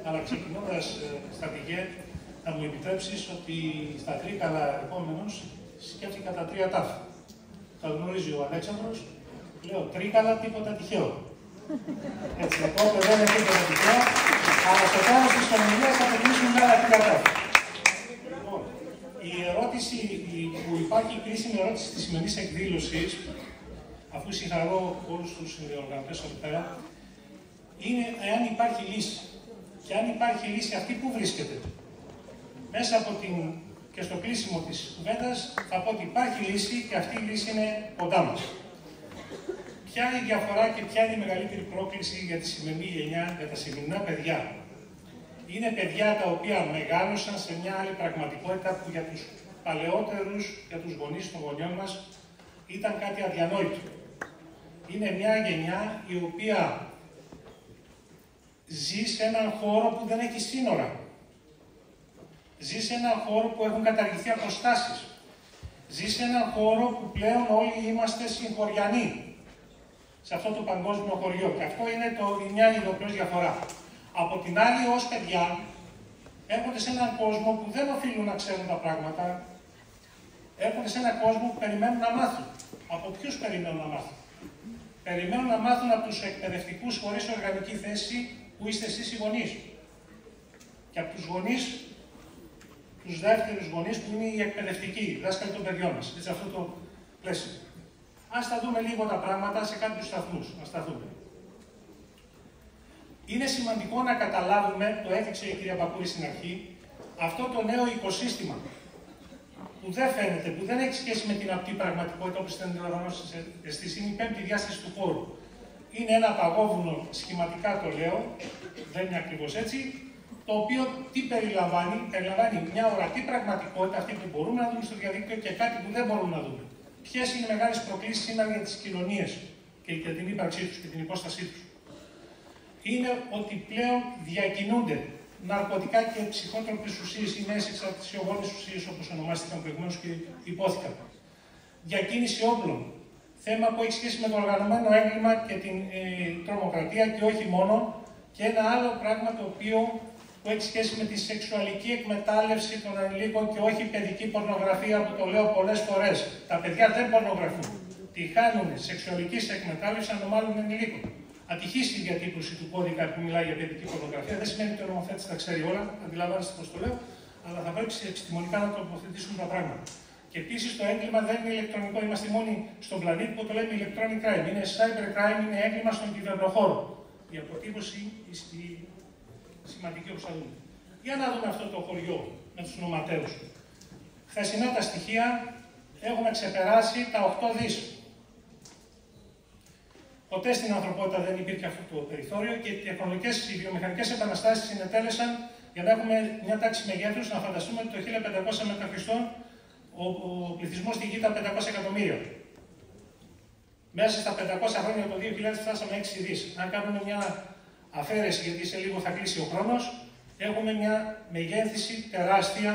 Αλλά ξεκινώντας, στρατηγέ, να μου επιτρέψεις ότι στα Τρίκαλα επόμενος σκέφτηκα τα τρία τάφ. Τα γνωρίζει ο Αλέξανδρος, λέω Τρίκαλα, τίποτα τυχαίο. Έτσι, οπότε δεν είναι τίποτα τυχαίο, αλλά στο τέλος της ομιλίας θα τελειώσουμε με άλλα τρία τάφ. Λοιπόν, η ερώτηση που υπάρχει, η κρίσιμη ερώτηση της σημερινής εκδήλωσης, αφού συγχαρώ όλους τους συνδιοργανωτές εδώ πέρα, είναι εάν υπάρχει λύση. Και αν υπάρχει λύση αυτή, πού βρίσκεται. Μέσα από και στο κλείσιμο της κουβέντας θα πω ότι υπάρχει λύση και αυτή η λύση είναι κοντά μας. Ποια είναι η διαφορά και ποια είναι η μεγαλύτερη πρόκληση για τη σημερινή γενιά, για τα σημερινά παιδιά. Είναι παιδιά τα οποία μεγάλωσαν σε μια άλλη πραγματικότητα που για τους παλαιότερους, για τους γονείς των γονιών μας, ήταν κάτι αδιανόητο. Είναι μια γενιά η οποία ζει σε έναν χώρο που δεν έχει σύνορα. Ζει σε έναν χώρο που έχουν καταργηθεί αποστάσεις. Ζει σε έναν χώρο που πλέον όλοι είμαστε συγχωριανοί σε αυτό το παγκόσμιο χωριό. Και αυτό είναι μια ειδοποιώς διαφορά. Από την άλλη, ως παιδιά, έρχονται σε έναν κόσμο που δεν οφείλουν να ξέρουν τα πράγματα. Έρχονται σε έναν κόσμο που περιμένουν να μάθουν. Από ποιους περιμένουν να μάθουν? Περιμένουν να μάθουν από τους εκπαιδευτικούς χωρίς οργανική θέση που είστε εσείς οι γονείς. Και από τους γονείς, τους δεύτερους γονείς που είναι οι εκπαιδευτικοί, οι δάσκαλοι των παιδιών μας. Σε αυτό το πλαίσιο. Ας τα δούμε λίγο τα πράγματα σε κάποιους σταθμούς. Να σταθούμε. Είναι σημαντικό να καταλάβουμε, το έδειξε η κυρία Μπακούρη στην αρχή, αυτό το νέο οικοσύστημα που δεν φαίνεται, που δεν έχει σχέση με την απτή πραγματικότητα όπως ήταν εσείς, είναι η πέμπτη διάσταση του χώρου. Είναι ένα παγόβουνο, σχηματικά το λέω, δεν είναι ακριβώς έτσι, το οποίο τι περιλαμβάνει? Περιλαμβάνει μια ορατή πραγματικότητα, αυτή που μπορούμε να δούμε στο διαδίκτυο και κάτι που δεν μπορούμε να δούμε. Ποιες είναι οι μεγάλες προκλήσεις σήμερα για τις κοινωνίες και για την ύπαρξή τους και την υπόστασή τους? Είναι ότι πλέον διακινούνται ναρκωτικά και ψυχότροπες ουσίες ή νέες εξαρτησιογόνες ουσίες, όπως ονομάστηκαν προηγουμένως και υπόθηκαν. Διακίνηση όπλων. Θέμα που έχει σχέση με το οργανωμένο έγκλημα και την τρομοκρατία και όχι μόνο. Και ένα άλλο πράγμα το οποίο που έχει σχέση με τη σεξουαλική εκμετάλλευση των ανηλίκων και όχι παιδική πορνογραφία, που το λέω πολλές φορές. Τα παιδιά δεν πορνογραφούν. Τη χάνουν σεξουαλική εκμετάλλευση ανομάλων ενηλίκων. Ατυχής η διατύπωση του κώδικα που μιλάει για παιδική πορνογραφία. Δεν σημαίνει ότι ο νομοθέτης τα ξέρει όλα, αντιλαμβάνεστε πώς το λέω, αλλά θα πρέπει επιστημονικά να τοποθετήσουμε τα πράγματα. Και επίσης το έγκλημα δεν είναι ηλεκτρονικό. Είμαστε μόνοι στον πλανήτη που το λέμε electronic crime. Είναι cyber crime, είναι έγκλημα στον κυβερνοχώρο. Η αποτύπωση σημαντική όπως θα δούμε. Για να δούμε αυτό το χωριό με τους νοματέους. Χθεσινά τα στοιχεία έχουμε ξεπεράσει τα 8 δις. Ποτέ στην ανθρωπότητα δεν υπήρχε αυτό το περιθώριο και οι βιομηχανικές επαναστάσεις συνετέλεσαν για να έχουμε μια τάξη μεγέθους. Να φανταστούμε ότι το 1500 μετά Χριστόν ο πληθυσμός στη γη ήταν 500 εκατομμύρια. Μέσα στα 500 χρόνια το 2000 φτάσαμε 6 δις. Αν κάνουμε μια αφαίρεση, γιατί σε λίγο θα κλείσει ο χρόνος, έχουμε μια μεγέθυνση τεράστια,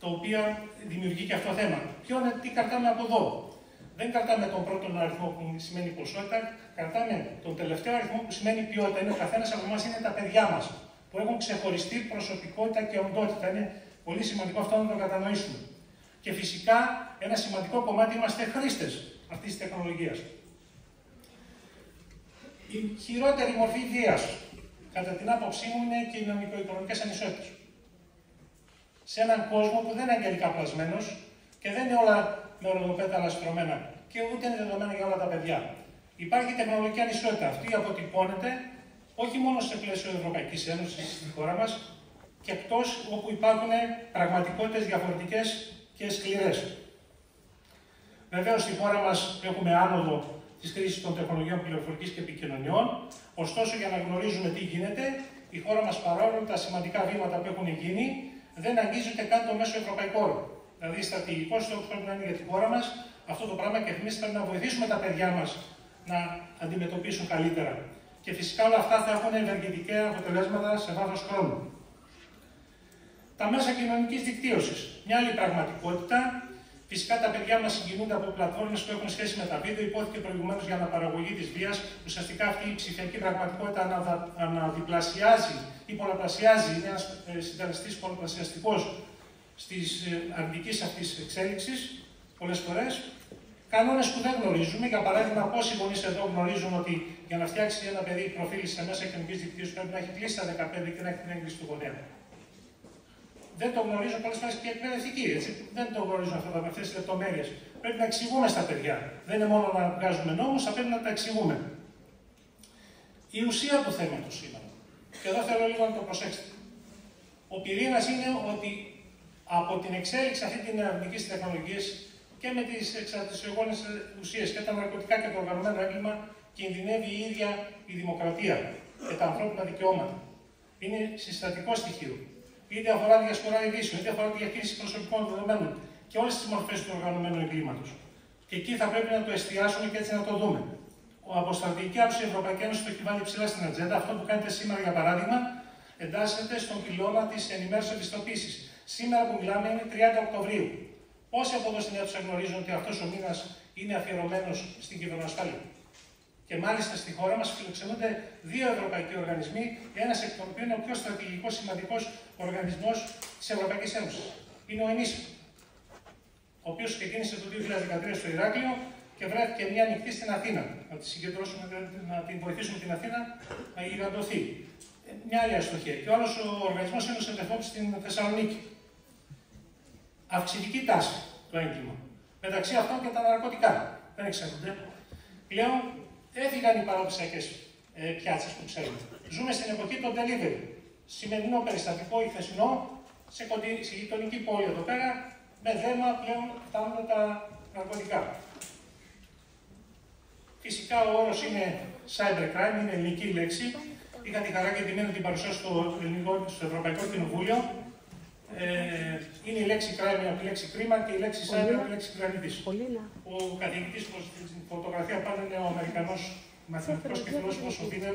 το οποίο δημιουργεί και αυτό το θέμα. Τι κρατάμε από εδώ? Δεν κρατάμε τον πρώτο αριθμό που σημαίνει ποσότητα, κρατάμε τον τελευταίο αριθμό που σημαίνει ποιότητα. Είναι ο καθένας από εμάς, είναι τα παιδιά μας, που έχουν ξεχωριστή προσωπικότητα και οντότητα. Είναι πολύ σημαντικό αυτό να το κατανοήσουμε. Και φυσικά ένα σημαντικό κομμάτι είμαστε χρήστες αυτής της τεχνολογίας. Η χειρότερη μορφή βίας, κατά την άποψή μου, είναι οι κοινωνικο-οικονομικές ανισότητες. Σε έναν κόσμο που δεν είναι αγγελικά πλασμένος και δεν είναι όλα με οροδοπέταλα στρωμένα και ούτε είναι δεδομένα για όλα τα παιδιά. Υπάρχει τεχνολογική ανισότητα. Αυτή αποτυπώνεται όχι μόνο σε πλαίσιο Ευρωπαϊκής Ένωσης στη χώρα μας και εκτός, όπου υπάρχουν πραγματικότητες διαφορετικές και σκληρές. Βεβαίως, στη χώρα μας έχουμε άνοδο της χρήσης των τεχνολογιών πληροφορικής και επικοινωνιών. Ωστόσο, για να γνωρίζουμε τι γίνεται, η χώρα μας, παρόλο τα σημαντικά βήματα που έχουν γίνει, δεν αγγίζει ούτε καν το μέσο ευρωπαϊκό όρο. Δηλαδή, στρατηγικός στόχος πρέπει να είναι για τη χώρα μας αυτό το πράγμα και εμείς πρέπει να βοηθήσουμε τα παιδιά μας να αντιμετωπίσουν καλύτερα. Και φυσικά όλα αυτά θα έχουν ευεργετικά αποτελέσματα σε βάθος χρόνου. Τα μέσα κοινωνικής δικτύωσης. Μια άλλη πραγματικότητα Φυσικά τα παιδιά μας συγκινούνται από πλατφόρμες που έχουν σχέση με τα βίντεο. Υπόθηκε προηγουμένως για αναπαραγωγή της βίας. Ουσιαστικά αυτή η ψηφιακή πραγματικότητα αναδιπλασιάζει ή πολλαπλασιάζει, είναι ένας συντελεστής πολλαπλασιαστικός στις αρνητικής αυτής εξέλιξης, πολλές φορές. Κανόνες που δεν γνωρίζουμε, για παράδειγμα, πόσοι γονείς εδώ γνωρίζουν ότι για να φτιάξει ένα παιδί προφίλ σε μέσα κοινωνικής δικτύωσης πρέπει να έχει κλείσει τα 15 και να έχει την έγκριση του γονέα. Δεν το γνωρίζουν πολλές φορές και εκπαιδευτικοί, έτσι. Δεν το γνωρίζουν αυτές τις λεπτομέρειες. Πρέπει να εξηγούμε στα παιδιά. Δεν είναι μόνο να βγάζουμε νόμους, θα πρέπει να τα εξηγούμε. Η ουσία του θέματος σήμερα, και εδώ θέλω λίγο να το προσέξετε. Ο πυρήνας είναι ότι από την εξέλιξη αυτή την αρνητικής τεχνολογίας και με τις εξαρτησιογόνες ουσίες και τα ναρκωτικά και το οργανωμένο έγκλημα κινδυνεύει η ίδια η δημοκρατία και τα ανθρώπινα δικαιώματα. Είναι συστατικό στοιχείο. Είτε αφορά τη διασπορά ειδήσεων, είτε αφορά τη διαχείριση προσωπικών δεδομένων και όλες τις μορφές του οργανωμένου εγκλήματος. Και εκεί θα πρέπει να το εστιάσουμε και έτσι να το δούμε. Από στρατηγική άποψη η Ευρωπαϊκή Ένωση το έχει βάλει ψηλά στην ατζέντα. Αυτό που κάνετε σήμερα, για παράδειγμα, εντάσσεται στον πυλώνα της ενημέρωσης ευαισθητοποίησης. Σήμερα που μιλάμε είναι 30 Οκτωβρίου. Πόσοι από εδώ στην αίθουσα γνωρίζουν ότι αυτός ο μήνας είναι αφιερωμένος στην κυβερνοασφάλεια? Και μάλιστα στη χώρα μας φιλοξενούνται 2 ευρωπαϊκοί οργανισμοί, ένας εκ των οποίων είναι ο πιο στρατηγικός σημαντικός οργανισμός της Ευρωπαϊκής Ένωσης. Είναι ο ΕΝΙΣΑ, ο οποίος ξεκίνησε το 2013 στο Ηράκλειο και βρέθηκε μια νυχτή στην Αθήνα. Να τη συγκεντρώσουμε, να την βοηθήσουμε την Αθήνα να γιγαντωθεί. Μια άλλη αστοχία. Και ο άλλος ο οργανισμός είναι ο ΣΕΝΤΕΦΟΠ στην Θεσσαλονίκη. Αυξητική τάση το έγκλημα. Μεταξύ αυτών και τα ναρκωτικά. Δεν εξαρτώνται. Πλέον έφυγαν οι παραδοσιακές πιάτσες που ξέρουμε. Ζούμε στην εποχή των delivery. Σημερινό περιστατικό ή χθεσινό, σε γειτονική πόλη εδώ πέρα, με δέμα πλέον φτάνουν τα ναρκωτικά. Φυσικά ο όρος είναι cybercrime, είναι ελληνική λέξη. Είχα τη χαρά και τιμή να την παρουσιάσω στο Ευρωπαϊκό Κοινοβούλιο. Είναι η λέξη crime από τη λέξη κρίμα και η λέξη cyber από τη λέξη κρανίτης. Ο καθηγητής που στην φωτογραφία πάνω είναι ο Αμερικανός μαθηματικός και φιλόσοφος ο Βίνερ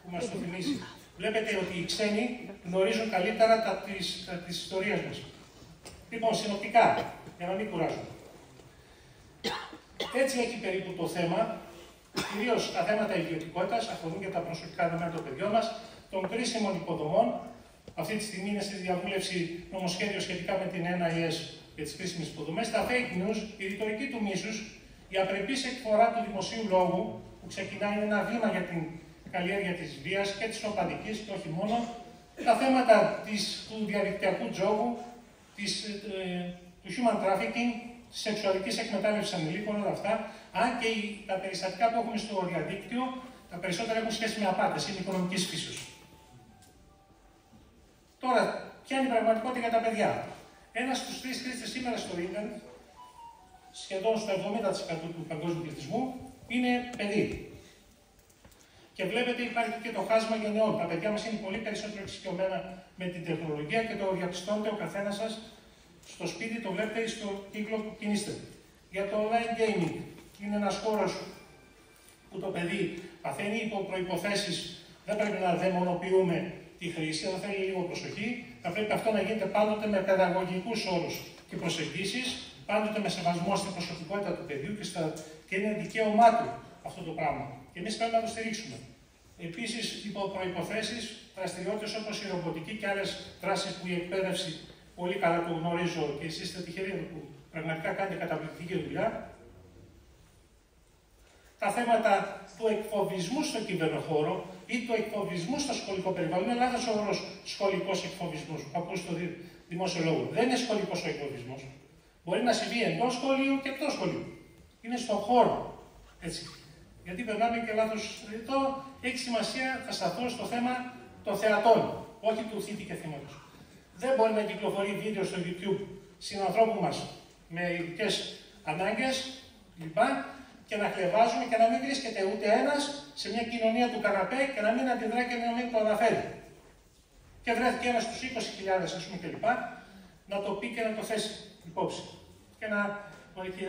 που μας το θυμίζει. Βλέπετε ότι οι ξένοι γνωρίζουν καλύτερα τις ιστορίες μας. Λοιπόν, συνοπτικά, για να μην κουράζουμε. Έτσι έχει περίπου το θέμα, κυρίως τα θέματα ιδιωτικότητας, αφορούν και τα προσωπικά δεδομένα των παιδιών μας, των κρίσιμων υποδομών. Αυτή τη στιγμή είναι στη διαβούλευση νομοσχέδιο σχετικά με την NIS και τις κρίσιμες υποδομές. Τα fake news, η ρητορική του μίσους, η απρεπής εκφορά του δημοσίου λόγου, που ξεκινάει ένα βήμα για την καλλιέργεια της βίας και της οπαδικής και όχι μόνο, τα θέματα του διαδικτυακού τζόγου, του human trafficking, της σεξουαλικής εκμετάλλευσης ανηλίκων, όλα αυτά, αν και τα περιστατικά που έχουμε στο διαδίκτυο, τα περισσότερα έχουν σχέση με απάτες, είναι οικονομικής φύσεως. Τώρα, ποια είναι η πραγματικότητα για τα παιδιά? Ένας στους 3 χρήστες σήμερα στο ίντερνετ, σχεδόν στο 70% του παγκόσμιου πληθυσμού, είναι παιδί. Και βλέπετε υπάρχει και το χάσμα γενναιών. Τα παιδιά μας είναι πολύ περισσότερο εξοικειωμένα με την τεχνολογία και το διαπιστώνετε ο καθένας σας στο σπίτι, το βλέπετε ή στο κύκλο που κινείστε. Για το online gaming, είναι ένας χώρος που το παιδί παθαίνει υπό προϋποθέσεις, δεν πρέπει να δαιμονοποιούμε τη χρήση, εδώ θέλει λίγο προσοχή. Θα πρέπει αυτό να γίνεται πάντοτε με παιδαγωγικούς όρους και προσεγγίσεις, πάντοτε με σεβασμό στην προσωπικότητα του παιδιού και είναι δικαίωμά του αυτό το πράγμα. Και εμείς πρέπει να το στηρίξουμε. Επίσης, υπό προϋποθέσεις, δραστηριότητες όπως η ρομποτική και άλλες δράσεις που η εκπαίδευση πολύ καλά το γνωρίζω και εσείς είστε τυχεροί που πραγματικά κάνετε καταπληκτική δουλειά. Τα θέματα του εκφοβισμού στο κυβερνοχώρο ή του εκφοβισμού στο σχολικό περιβάλλον. Είναι λάθος ο όρος σχολικός εκφοβισμός που ακούω στο δημόσιο λόγο. Δεν είναι σχολικός ο εκφοβισμός. Μπορεί να συμβεί εντός σχολείου και εκτός σχολείου. Είναι στον χώρο. Έτσι. Γιατί περνάμε και λάθος. Εδώ έχει σημασία, θα σταθώ στο θέμα των θεατών, όχι του θήτη και θύματος. Δεν μπορεί να κυκλοφορεί βίντεο στο YouTube συνανθρώπου μας με ειδικές ανάγκες, λοιπά, και να χλεβάζουμε και να μην βρίσκεται ούτε ένας σε μια κοινωνία του καναπέ και να μην αντιδρά και να μην το αναφέρει. Και βρέθηκε ένας στους 20.000, ας πούμε, κλπ. Να το πει και να το θέσει υπόψη. Και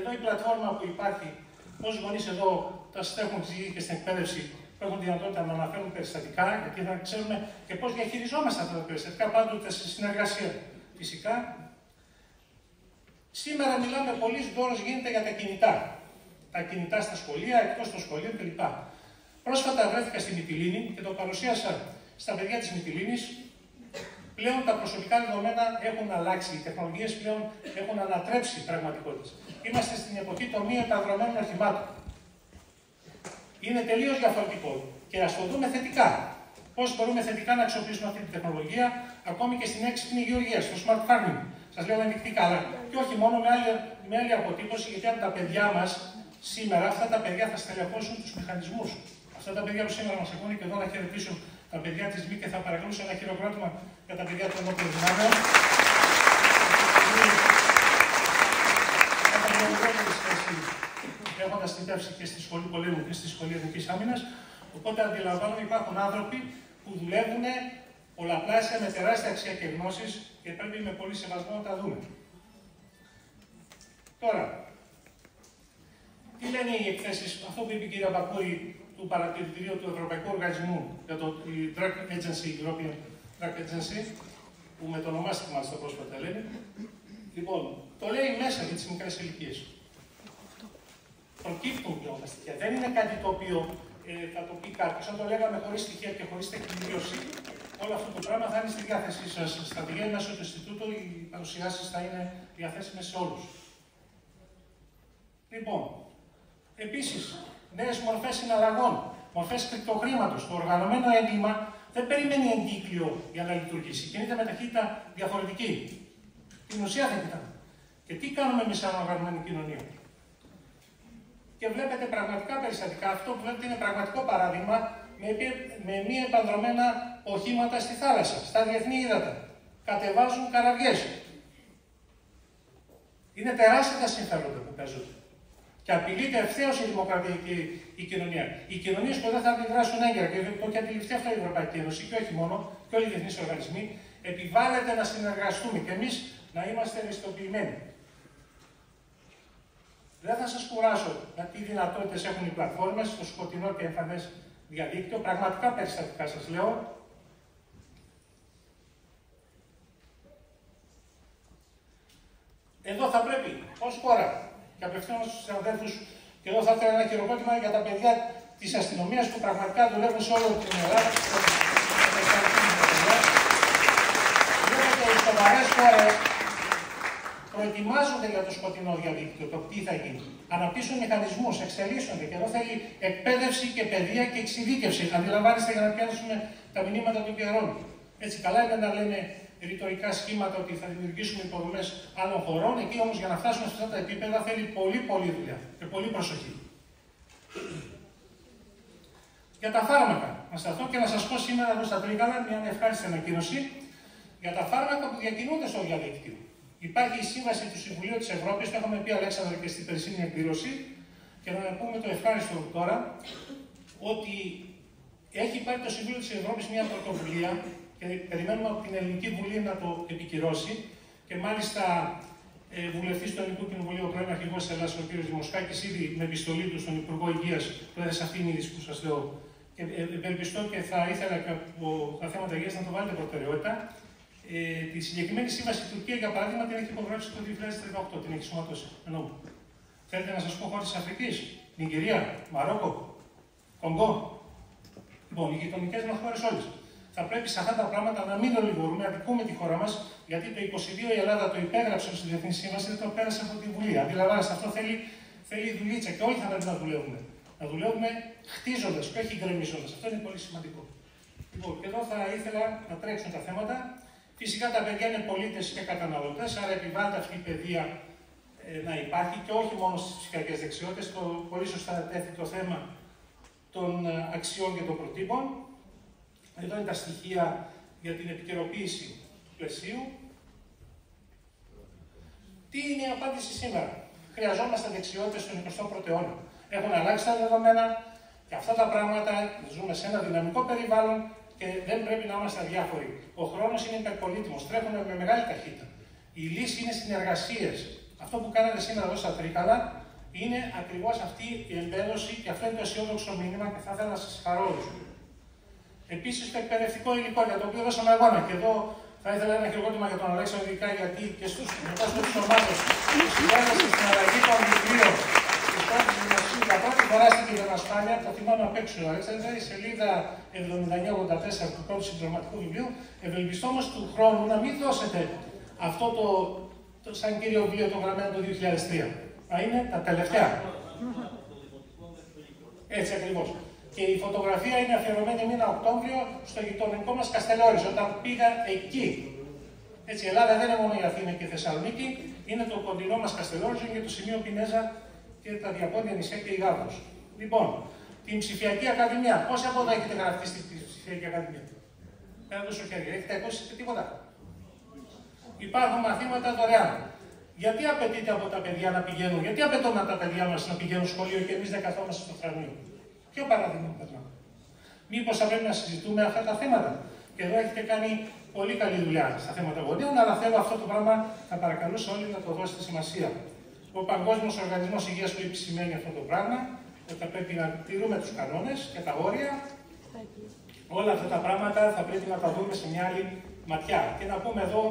εδώ η πλατφόρμα που υπάρχει, όσοι γονείς εδώ τα στέχουν και στην εκπαίδευση που έχουν δυνατότητα να αναφέρουν περιστατικά, γιατί θα ξέρουμε και πώς διαχειριζόμαστε αυτά τα περιστατικά, πάντοτε σε συνεργασία φυσικά. Σήμερα μιλάμε πολύ δώρος γίνεται για τα κινητά. Τα κινητά στα σχολεία, εκτός των σχολείων κλπ. Πρόσφατα βρέθηκα στη Μυτιλήνη και το παρουσίασα στα παιδιά της Μυτιλήνης. Πλέον τα προσωπικά δεδομένα έχουν αλλάξει, οι τεχνολογίες πλέον έχουν ανατρέψει πραγματικότητες. Είμαστε στην εποχή των μη επανδρομένων οχημάτων. Είναι τελείως διαφορετικό και ας το δούμε θετικά. Πώς μπορούμε θετικά να αξιοποιήσουμε αυτή τη τεχνολογία, ακόμη και στην έξυπνη γεωργία, στο smart farming. Σας λέω ενδεικτικά, αλλά και όχι μόνο με άλλη αποτύπωση, γιατί από τα παιδιά μας σήμερα, αυτά τα παιδιά θα στελεχώσουν τους μηχανισμούς. Αυτά τα παιδιά που σήμερα μας ακούνε και εδώ να χαιρετήσουν τα παιδιά της ΜΗ και θα παρακαλούσα ένα χειροκρότημα για τα παιδιά των ενόπλων δυνάμεων. Έχοντας θητεύσει και στη Σχολή Πολέμου και στη Σχολή Εθνικής Άμυνας, οπότε αντιλαμβάνομαι υπάρχουν άνθρωποι που δουλεύουν πολλαπλάσια με τεράστια αξία και γνώσεις και πρέπει με πολύ σεβασμό να τα δούμε. Τώρα, τι λένε οι εκθέσεις, αυτό που είπε η κυρία Μπακούρη του παρατηρητηρίου του Ευρωπαϊκού Οργανισμού για το Drug Agency, European Drug Agency, που με το ονομάστηκε μάλιστα πρόσφατα λένε. Λοιπόν, το λέει μέσα για τις μικρές ηλικίες. Προκύπτουν πλέον τα στοιχεία. Δεν είναι κάτι το οποίο θα το πει κάποιος. Αν το λέγαμε χωρίς στοιχεία και χωρίς τεκμηρίωση, όλο αυτό το πράγμα θα είναι στη διάθεσή σας. Στα πηγαίνει μέσω του Ινστιτούτου, οι παρουσιάσεις θα είναι διαθέσιμες σε όλους. Λοιπόν, επίσης, νέες μορφές συναλλαγών, μορφές κρυπτοχρήματος. Το οργανωμένο έγκλημα δεν περιμένει εγκύκλιο για να λειτουργήσει. Κινείται με ταχύτητα διαφορετική. Την ουσία δεν κοιτάμε. Και τι κάνουμε εμείς σαν οργανωμένη κοινωνία. Και βλέπετε πραγματικά περιστατικά. Αυτό που βλέπετε είναι πραγματικό παράδειγμα με μη επανδρομένα οχήματα στη θάλασσα, στα διεθνή ύδατα. Κατεβάζουν καραβιές. Είναι τεράστια τα συμφέροντα που παίζονται. Και απειλείται ευθέως η δημοκρατία και η κοινωνία. Οι κοινωνίες που δεν θα αντιδράσουν έγκαιρα, και το έχει αντιληφθεί αυτό η Ευρωπαϊκή Ένωση, και όχι μόνο, και όλοι οι διεθνείς οργανισμοί, επιβάλλεται να συνεργαστούμε και εμείς να είμαστε ευαισθητοποιημένοι. Δεν θα σας κουράσω με τι δυνατότητες έχουν οι πλατφόρμες στο σκοτεινό και εμφανές διαδίκτυο. Πραγματικά περιστατικά σας λέω. Εδώ θα πρέπει, ως χώρα, και απευθύνω στους συναδέλφους, και εδώ θα ήθελα ένα χειροκρότημα για τα παιδιά της αστυνομίας που πραγματικά δουλεύουν σε όλη την Ελλάδα. Βλέπετε, οι σοβαρές χώρες προετοιμάζονται για το σκοτεινό διαδίκτυο, το τι θα γίνει. Αναπτύσσουν μηχανισμούς, εξελίσσονται και εδώ θέλει εκπαίδευση και παιδεία και εξειδίκευση. Αντιλαμβάνεστε για να πιάσουμε τα μηνύματα των καιρών. Έτσι, καλά είναι να λένε ρητορικά σχήματα ότι θα δημιουργήσουμε υποδομές άλλων χωρών. Εκεί όμως για να φτάσουμε σε αυτά τα επίπεδα θέλει πολύ δουλειά και πολύ προσοχή. Για τα φάρμακα, να σταθώ και να σας πω σήμερα εδώ στα Τρίκαλα μια ευχάριστη ανακοίνωση για τα φάρμακα που διακινούνται στο διαδίκτυο. Υπάρχει η σύμβαση του Συμβουλίου της Ευρώπης, το έχουμε πει Αλέξανδρο και στην περσίνη εκδήλωση, και να πούμε το ευχάριστο τώρα, ότι έχει πάρει το Συμβούλιο της Ευρώπης μια πρωτοβουλία και περιμένουμε από την Ελληνική Βουλή να το επικυρώσει. Και μάλιστα βουλευτής του Ελληνικού Κοινοβουλίου, ο πρώην Αρχηγός της Ελλάδας, ο κ. Δημοσκάκης, ήδη με επιστολή του στον Υπουργό Υγείας, που έδεσε αυτήν την είδηση που σας λέω. Και ευελπιστώ και θα ήθελα και από τα θέματα υγείας να το βάλετε προτεραιότητα. Τη συγκεκριμένη σύμβαση η Τουρκία, για παράδειγμα, την έχει υπογράψει το 2018, την έχει σωματώσει. Θέλετε να σας πω χώρες της Αφρικής, Νιγηρία, Μαρόκο, Κονγκό. Λοιπόν, οι γειτονικές μας χώρες όλες. Θα πρέπει σε αυτά τα πράγματα να μην ολιγορούμε, αδικούμε τη χώρα μας, γιατί το 22 η Ελλάδα το υπέγραψε στη Διεθνή Σύμβαση, δεν το πέρασε από τη Βουλή. Αντιλαμβάνεστε, αυτό θέλει δουλίτσα και όλοι θα πρέπει να δουλεύουμε. Να δουλεύουμε χτίζοντας και όχι γκρεμίζοντας. Αυτό είναι πολύ σημαντικό. Λοιπόν, και εδώ θα ήθελα να τρέξουν τα θέματα. Φυσικά τα παιδιά είναι πολίτες και καταναλωτές, άρα επιβάλλεται αυτή η παιδεία να υπάρχει και όχι μόνο στις ψηφιακές δεξιότητες. Πολύ σωστά τέθη το θέμα των αξιών και των προτύπων. Εδώ είναι τα στοιχεία για την επικαιροποίηση του πλαισίου. Τι είναι η απάντηση σήμερα? Χρειαζόμαστε δεξιότητες στον 21ο αιώνα. Έχουν αλλάξει τα δεδομένα και αυτά τα πράγματα ζούμε σε ένα δυναμικό περιβάλλον και δεν πρέπει να είμαστε αδιάφοροι. Ο χρόνος είναι υπερπολίτημος, τρέχουμε με μεγάλη ταχύτητα. Η λύση είναι συνεργασίες. Αυτό που κάνατε σήμερα εδώ στα Τρίκαλα είναι ακριβώς αυτή η εμπέδωση και αυτό είναι το αισιόδοξο μήνυμα και θα ήθελα να σας χαρώ όλους. Επίσης, το εκπαιδευτικό υλικό για το οποίο δώσαμε αγώνα, και εδώ Θα ήθελα ένα χειροκρότημα για τον Αλέξανδρο, ειδικά γιατί και στους μετάσχετες της ομάδας συνέβασε στην αλλαγή των βιβλίων της πρώτης δημοσίου για πρώτη φορά στην κυβερνοασφάλεια. Το θυμάμαι απ' έξω, Αλέξανδρο, η σελίδα 79-84 του πρώτου συμπληρωματικού βιβλίου. Ευελπιστώ όμως του χρόνου να μην δώσετε αυτό το σαν κύριο βιβλίο το γραμμένο το 2003. Θα είναι τα τελευταία. Έτσι ακριβώς. Και η φωτογραφία είναι αφιερωμένη μήνα Οκτώβριο στο γειτονικό μας Καστελόριζο, όταν πήγα εκεί. Έτσι, η Ελλάδα δεν είναι μόνο η Αθήνα και η Θεσσαλονίκη, είναι το κοντινό μας Καστελόριζο και το σημείο Πινέζα και τα διαπόδια νησιά και η Γάβρος. Λοιπόν, την ψηφιακή ακαδημία. Πόσοι από εδώ έχετε γραφτεί στη ψηφιακή ακαδημία? Πέρα το χέρι, έχετε ακούσει τίποτα? Υπάρχουν μαθήματα δωρεάν. Γιατί απαιτείται από τα παιδιά να πηγαίνουν, γιατί απαιτούμε από τα παιδιά μας να πηγαίνουν σχολείο και εμείς δεν καθόμαστε στο θρανείο? Ποιο παράδειγμα περνάμε? Μήπως θα πρέπει να συζητούμε αυτά τα θέματα? Και εδώ έχετε κάνει πολύ καλή δουλειά στα θέματα γονέων, αλλά θέλω αυτό το πράγμα, θα παρακαλούσα όλοι να το δώσετε σημασία. Ο Παγκόσμιος Οργανισμός Υγείας που επισημαίνει αυτό το πράγμα, ότι θα πρέπει να τηρούμε τους κανόνες και τα όρια. Όλα αυτά τα πράγματα θα πρέπει να τα δούμε σε μια άλλη ματιά. Και να πούμε εδώ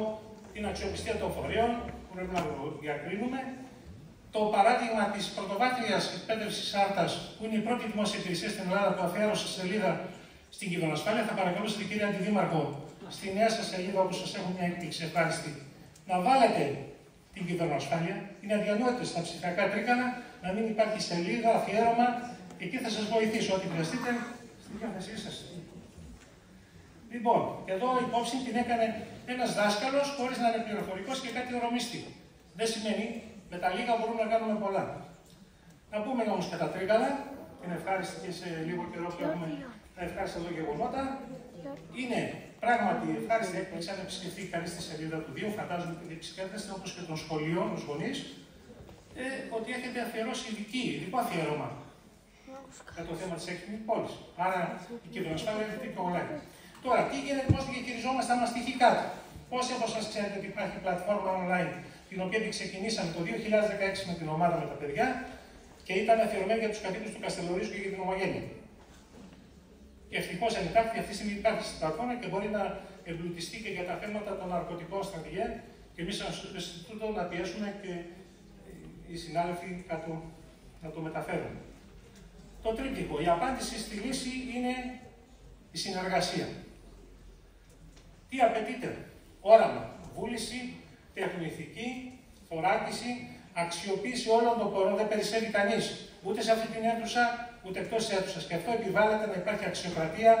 την αξιοπιστία των φορέων, που πρέπει να το διακρίνουμε. Το παράδειγμα της πρωτοβάθμιας εκπαίδευσης Άρτας, που είναι η πρώτη δημόσια υπηρεσία στην Ελλάδα που αφιέρωσε σελίδα στην κυβερνοασφάλεια, θα παρακαλούσα την κυρία Αντιδήμαρχο, στη νέα σας σελίδα, όπου σας έχω μια έκπληξη ευχάριστη, να βάλετε την κυβερνοασφάλεια. Είναι αδιανόητο στα ψηφιακά τρίκανα να μην υπάρχει σελίδα, αφιέρωμα, και εκεί θα σας βοηθήσω. Ό,τι χρειαστείτε, στην διάθεσή σας. Λοιπόν, εδώ υπόψη την έκανε ένας δάσκαλος, χωρίς να είναι πληροφορικός και κάτι ορομίστη. Δεν σημαίνει, με τα λίγα μπορούμε να κάνουμε πολλά. Να πούμε όμως και τα τρίκαλα, είναι ευχάριστη και σε λίγο καιρό που έχουμε τα ευχάριστα εδώ γεγονότα. Είναι πράγματι ευχάριστη έκπληξη αν επισκεφτεί κανείς στη σελίδα του 2, φαντάζομαι ότι επισκέπτεστε όπως και των σχολείων, τους γονείς, ότι έχετε αφιερώσει ειδικό αφιέρωμα για το θέμα της έξυπνης πόλης. Άρα η κυβερνοασφάλεια είναι τέτοιο γολάκι. Τώρα, τι γίνεται, πώς διαχειριζόμαστε άμα στοιχεί κάτι? Πόσοι από εσάς ξέρετε ότι υπάρχει πλατφόρμα online, την οποία την ξεκινήσαμε το 2016 με την ομάδα με τα παιδιά και ήταν αφιερωμένη για τους κατοίκους του Καστελορίζου και για την ομογένεια. Ευτυχώς αν υπάρχει, αυτή τη στιγμή υπάρχει στην πλατφόρμα και μπορεί να εμπλουτιστεί και για τα θέματα των ναρκωτικών στρατηγέ και εμείς στο Ινστιτούτο να πιέσουμε και οι συνάδελφοι να το μεταφέρουν. Το τρίπτυχο, η απάντηση στη λύση είναι η συνεργασία. Τι απαιτείται? Όραμα, βούληση, τεχνοηθική, θωράκιση, αξιοποίηση όλων των πόρων. Δεν περισσεύει κανείς ούτε σε αυτή την αίθουσα, ούτε εκτός της αίθουσας. Και αυτό επιβάλλεται να υπάρχει αξιοκρατία,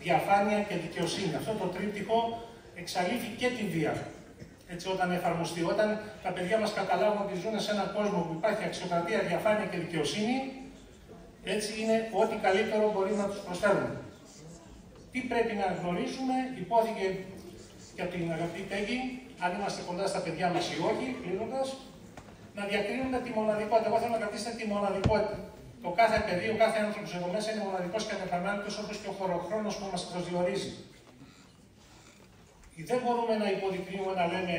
διαφάνεια και δικαιοσύνη. Αυτό το τρίπτυχο εξαλείφει και την βία. Έτσι, όταν εφαρμοστεί, όταν τα παιδιά μας καταλάβουν ότι ζουν σε έναν κόσμο που υπάρχει αξιοκρατία, διαφάνεια και δικαιοσύνη, έτσι είναι ό,τι καλύτερο μπορεί να τους προσφέρουμε. Τι πρέπει να γνωρίσουμε, υπόθηκε και από την αγαπητή Πέγγι, αν είμαστε κοντά στα παιδιά μας ή όχι, κλείνοντας, να διακρίνουμε τη μοναδικότητα. Εγώ θέλω να κρατήσετε τη μοναδικότητα. Το κάθε παιδί, ο κάθε άνθρωπος εδώ μέσα είναι μοναδικός και ανεπανάληπτος, όπως και ο χωροχρόνος που μας προσδιορίζει. Δεν μπορούμε να υποδεικνύουμε, να λέμε,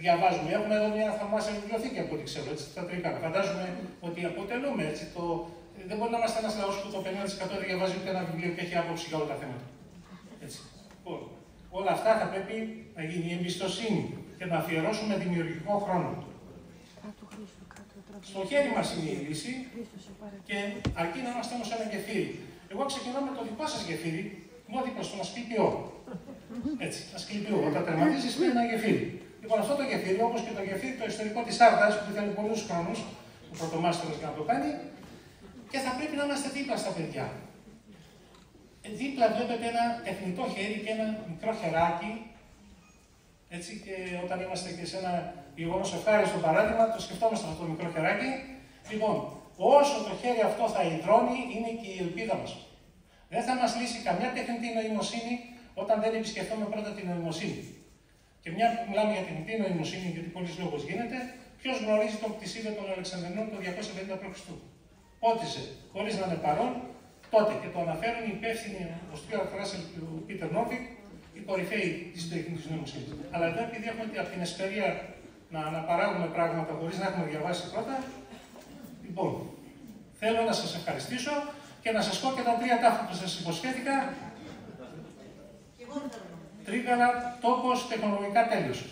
διαβάζουμε. Έχουμε εδώ μια θαυμάσια βιβλιοθήκη από ό,τι ξέρω, έτσι, τα τρίκανα. Φαντάζομαι ότι αποτελούμε έτσι. Δεν μπορεί να είμαστε ένας λαός που το 50% δεν διαβάζει ούτε ένα βιβλίο και έχει άποψη για όλα τα θέματα. Έτσι. Όλα αυτά θα πρέπει να γίνει η εμπιστοσύνη και να αφιερώσουμε δημιουργικό χρόνο. Στο χέρι μας είναι η λύση και αρκεί να είμαστε όμως ένα γεφύρι. Εγώ ξεκινώ με το δικό σας γεφύρι, μόδικο στον Ασκληπιό. Έτσι, Ασκληπιό. Όταν τερματίζεις είναι ένα γεφύρι. Λοιπόν, αυτό το γεφύρι, όπως και το γεφύρι το ιστορικό της Άρτας, που θέλει πολλούς χρόνους, ο πρωτομάστορας για να το κάνει, και θα πρέπει να είμαστε δίπλα στα παιδιά. Δίπλα βλέπετε ένα τεχνητό χέρι και ένα μικρό χεράκι. Έτσι, και όταν είμαστε και σε ένα γεγονός ευχάριστο παράδειγμα, το σκεφτόμαστε αυτό το μικρό χεράκι. Λοιπόν, όσο το χέρι αυτό θα ιδρώνει, είναι και η ελπίδα μας. Δεν θα μας λύσει καμιά τεχνητή νοημοσύνη όταν δεν επισκεφτούμε πρώτα την νοημοσύνη. Και μια που μιλάμε για τεχνητή νοημοσύνη, γιατί πολλής λόγος γίνεται, ποιος γνωρίζει το κτησίδιο των Αλεξανδρινών το 250 π.Χ. Πότιζε, χωρίς να είναι παρόν, τότε και το αναφέρουν οι υπεύθυνοι, ο Στιούαρτ Ράσελ και ο Πίτερ Νόβικ, οι κορυφαίοι της τεχνητής νοημοσύνης. Αλλά εδώ, επειδή έχουμε από την εσπερία να αναπαράγουμε πράγματα χωρίς να έχουμε διαβάσει πρώτα, λοιπόν, θέλω να σας ευχαριστήσω και να σας πω και τα 3 τάφη που σας υποσχέθηκα. Τρίγαλα, τόπος, τεχνολογικά τέλειος.